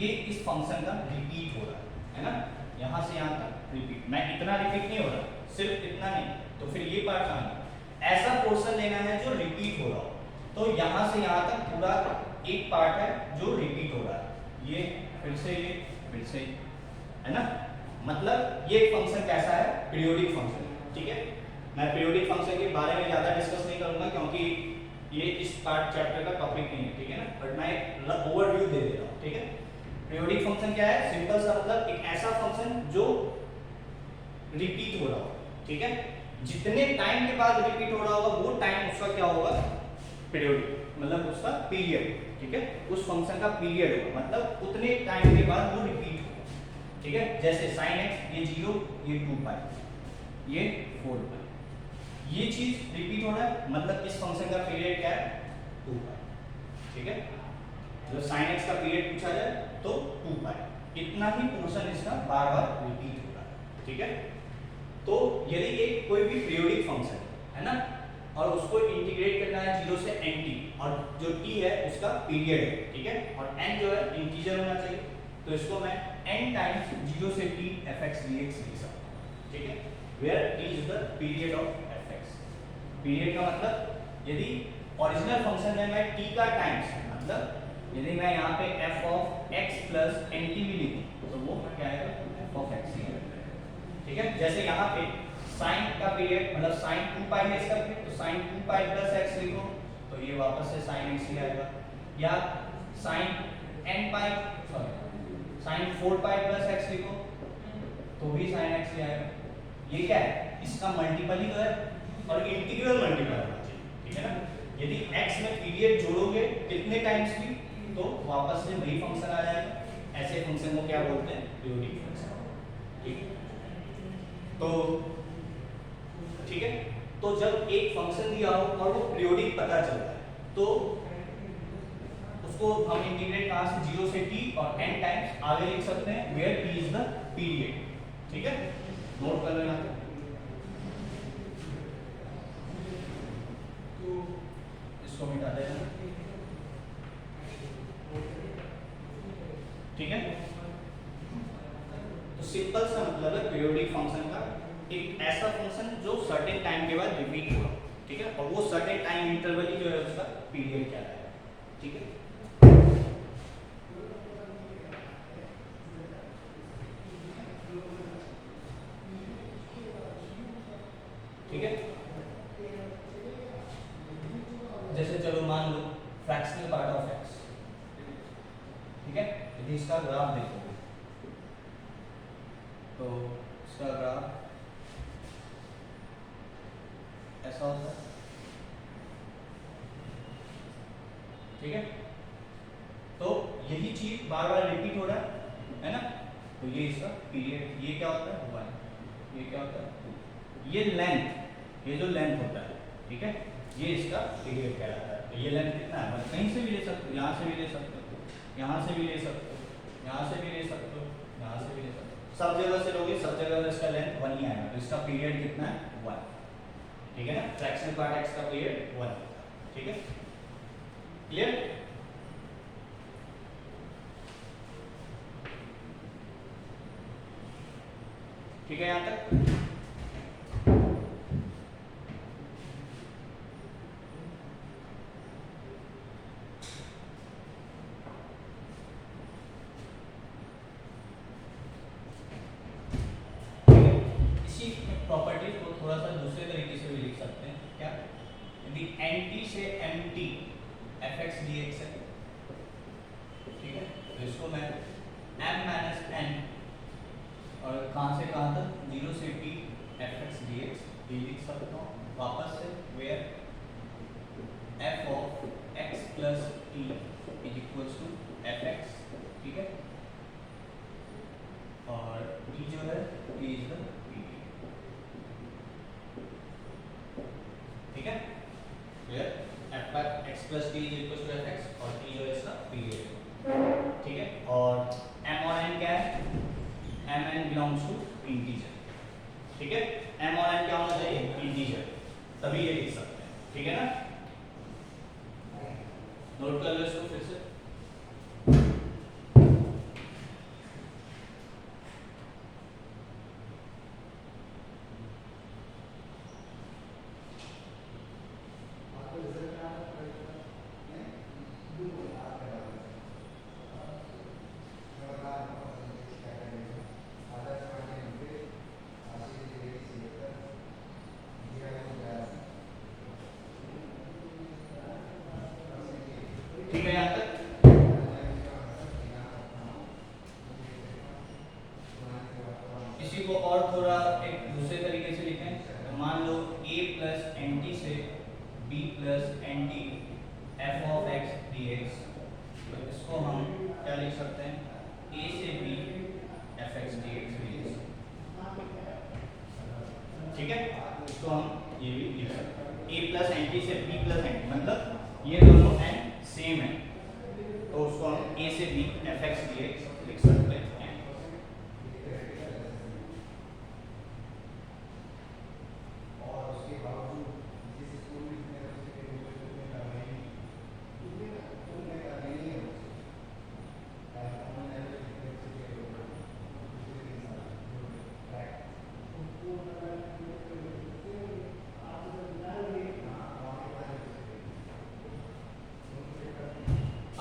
ये इस फंक्शन का रिपीट हो रहा है ना। यहां से यहां तक रिपीट, मैं इतना रिपीट नहीं हो रहा, सिर्फ इतना नहीं, तो फिर ये पार्ट कहां है। ऐसा पोर्शन लेना है जो रिपीट हो रहा हो, तो यहां से यहां तक पूरा एक पार्ट है जो रिपीट हो रहा है, ये फिर से ये फिर से, है ना। मतलब ये फंक्शन कैसा है, पीरियोडिक फंक्शन, ठीक है। मैं पीरियोडिक फंक्शन के बारे में ज्यादा डिस्कस नहीं करूंगा क्योंकि ये इस पार्ट चैप्टर का टॉपिक नहीं है, ठीक है ना, बट मैं ओवरव्यू दे देता हूं, ठीक है। पीरियोडिक फंक्शन क्या है, सिंपल सा मतलब एक ऐसा फंक्शन जो रिपीट हो रहा हो, ठीक है। जितने टाइम के बाद रिपीट हो रहा होगा वो टाइम उसका क्या होगा, पीरियोडिक, मतलब उसका पीरियड, ठीक है। उस फंक्शन का पीरियड होगा, मतलब उतने टाइम के बाद वो रिपीट होगा, ठीक है। जैसे sin x ये 0 ये 2 पाई ये 4 पाई, ये चीज रिपीट हो रहा है, मतलब इस फंक्शन का पीरियड क्या है 2 पाई, ठीक है। जब sin x का पीरियड पूछा जाए तो 2 पाई, इतना ही पोर्शन इसका बार बार रिपीट हो रहा है, ठीक है। तो यदि एक कोई भी पीरियोडिक फंक्शन है ना, और उसको इंटीग्रेट करना है 0 से nt, और जो t है उसका पीरियड है, ठीक है, और n जो है इंटीजर होना चाहिए, तो इसको मैं n टाइम्स 0 से t fx dx लिख सकता हूं, ठीक है। Where t is the period of fx। Period का मतलब यदि ओरिजिनल फंक्शन में मैं t का टाइम्स, मतलब यदि मैं यहाँ पे f of x plus nt भी लिखूं तो वो क्या आएगा, f ऑफ x ही आएगा, ठीक है। जैसे यहाँ पे sin का पीरियड मतलब sin 2 पाई है इसका पीरियड, तो sin 2 पाई प्लस x लिखो तो ये वापस से sin x ही आएगा, या sin n pi sorry sin 4 pi plus x लिखो तो भी sin x ही आएगा। ये क्या है, इसका मल्टीपल ही तो है और इंटीग्रल मल्टीपल होना चाहिए, ठीक है ना। यदि x में पीरियड जोड़ोगे कितने टाइम्स भी तो वापस से वही फंक्शन आ जाएगा। ऐसे फंक्शन को क्या बोलते हैं, पीरियोडिक फंक्शन, ठीक है। तो ठीक है, तो जब एक फंक्शन दिया हो और वो पीरियोडिक पता चलता है तो उसको हम इंटीग्रेट कहां से, 0 से t और n टाइम्स आगे लिख सकते हैं where t is the period, ठीक है। नोट कर लेना, तो इसको मिटा देना, ठीक है। तो सिंपल सा मतलब है पीरियोडिक फंक्शन का, एक ऐसा फंक्शन जो सर्टेन टाइम के बाद रिपीट होगा, ठीक है, और वो सर्टेन टाइम इंटरवल ही जो है उसका पीरियड कहलाएगा, ठीक है। ठीक है, जैसे चलो मान लो फ्रैक्शनल पार्ट ऑफ x, ठीक है, यदि इसका ग्राफ देखोगे तो इसका ग्राफ ऐसा होता है, ठीक है। तो यही चीज बार बार रिपीट हो रहा है ना, तो ये इसका पीरियड, ये क्या होता है 1, ये क्या होता है, ये लेंथ, ये जो लेंथ होता है, ठीक है, ये इसका पीरियड कहलाता है। तो ये लेंथ कितना है, मतलब कहीं से भी ले सकते हो, यहाँ से भी ले सकते हो, यहाँ से भी ले सकते हो, यहाँ से भी ले सकते हो, यहाँ से भी ले सकते हो, सब जगह से लोगे, सब जगह इसका लेंथ 1 ही आएगा। तो इसका पीरियड कितना है 1, ठीक है ना। फ्रैक्शनल पार्ट x का पीरियड 1, ठीक है, क्लियर। ठीक है यहाँ तक। प्रॉपर्टीज को थोड़ा सा दूसरे तरीके से भी लिख सकते हैं, क्या, यदि nt से mt fx dx है, ठीक है, तो इसको मैं m माइनस n और कहां से कहां तक 0 से t fx dx ये लिख सकता हूँ वापस से, where f of x plus t is equals to fx, ठीक है, और t जो है t इज द ठीक है, clear. f bar x plus t is equal to fx और t जो है इसका पीरियड, ठीक है। और m और n क्या है, m n belongs to integer, ठीक है। m और n क्या होना चाहिए, इंटीजर, तभी ये लिख सकते हैं, ठीक है ना। नोट कर लो इसको फिर से। ठीक है यहाँ तक। इसी को और थोड़ा एक दूसरे तरीके से लिखें, तो मान लो a प्लस एन टी से b plus n t f of x d x, तो इसको हम क्या लिख सकते हैं, a से b F x d x भी लिख सकते हैं, ठीक है। इसको हम ये भी लिख सकते हैं, a प्लस एन टी से b प्लस एन टी, मतलब ये दोनों n सेम है, तो उसको हम a से b F x d x लिख सकते हैं।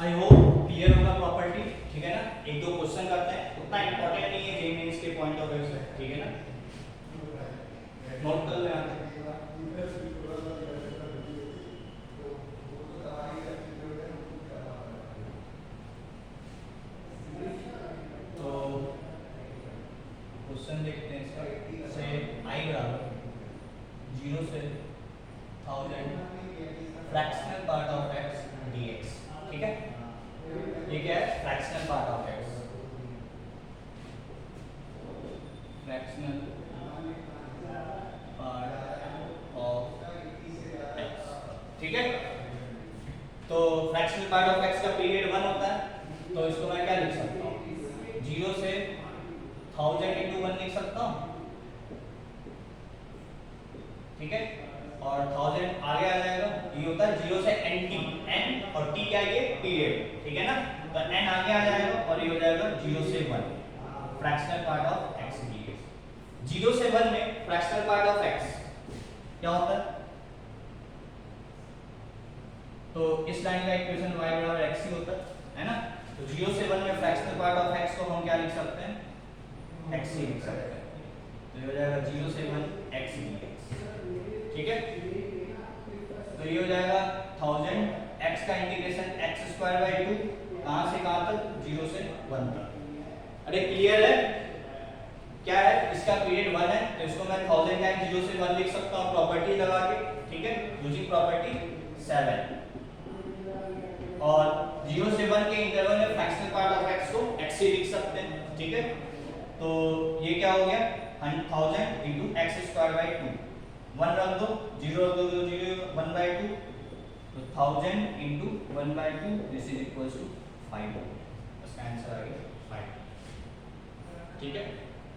आई होप क्लियर होगा प्रॉपर्टी, ठीक है ना। एक दो क्वेश्चन करते हैं, उतना इंपॉर्टेंट नहीं है जेईई मेंस के पॉइंट ऑफ व्यू से, ठीक है ना। नोट कर लें, fractional part of x, fractional part of x, ठीक है। तो फ्रैक्शनल पार्ट ऑफ एक्स का पीरियड 1 होता है, तो इसको मैं क्या लिख सकता हूँ, 0 से 1000 इंटू 1 लिख सकता हूँ, ठीक है। और 1000 आगे आ जाएगा, ये होता है 0 से n t, n और t क्या है, ये पीरियड, ठीक है ना। तो n आगे आ जाएगा और ये हो जाएगा 0 से 1, fractional part of x dx। 0 से 1 में फ्रैक्शनल पार्ट ऑफ x क्या होता है, तो इस लाइन का इक्वेशन y बराबर x ही होता है ना। तो 0 से 1 में फ्रैक्शनल पार्ट ऑफ x को हम क्या लिख सकते हैं, x ही लिख सकते हैं। तो ये हो जाएगा 0 से 1 x dx, ठीक है। तो ये हो जाएगा 1000 x का इंटीग्रेशन x स्क्वायर बाई 2, कहां से कहां तक, 0 से 1 तक। अरे क्लियर है, क्या है, इसका पीरियड 1 है, तो इसको मैं 1000 टाइम्स 0 से 1 लिख सकता हूं प्रॉपर्टी लगा के, ठीक है, यूजिंग प्रॉपर्टी 7। और 0 से 1 के इंटरवल में फ्रैक्शनल पार्ट ऑफ x को x से लिख सकते हैं, ठीक है। तो ये क्या हो गया, 1000 इंटू एक्स स्क्वायर बाई 2, 1 रख दो, 0 रख दो, 0 1 बाई 2, तो 1000 into 1 by 2 this is equals to 5, इसका आंसर आ गया 5, ठीक है।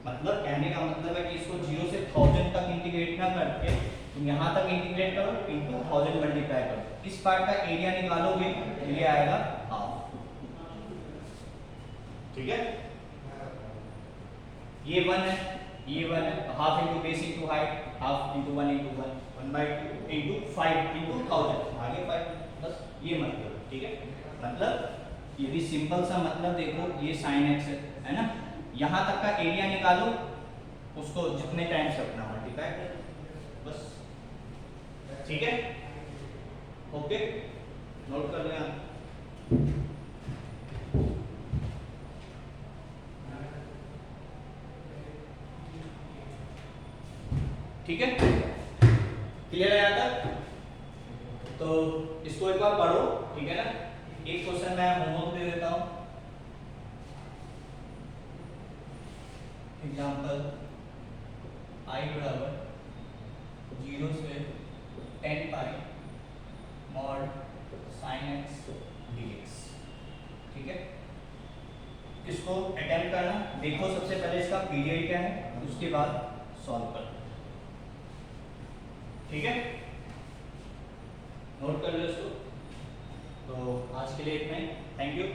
मतलब कहने का मतलब है कि इसको 0 से 1000 तक इंटीग्रेट ना करके तुम यहाँ तक इंटीग्रेट करो, इंटू 1000 मल्टीप्लाई करो, इस पार्ट का एरिया निकालोगे, ये आएगा हाफ, ठीक है। ये 1 है, ये 1 है, तो half into base into height, half into 1 into 1, 1 by 2 into 5 into 1000, आगे 5, बस ये मतलब, ठीक है। मतलब ये भी सिंपल सा मतलब देखो, ये साइन एक्स है ना, यहाँ तक का एरिया निकालो, उसको जितने टाइम्स रखना मल्टीप्लाई कर, बस, ठीक है। ओके, नोट कर लें आप। ठीक है, क्लियर है यहाँ तक, तो इसको एक बार पढ़ो, ठीक है ना। एक क्वेश्चन मैं होमवर्क दे देता हूँ, एग्जाम्पल i बराबर 0 से 10 पाई मॉड साइन एक्स dx, ठीक है। इसको अटेम्प्ट करना, देखो सबसे पहले इसका पीरियड क्या है, उसके बाद सॉल्व करना, ठीक है। नोट कर लो इसको। तो आज के लिए इतना ही, थैंक यू।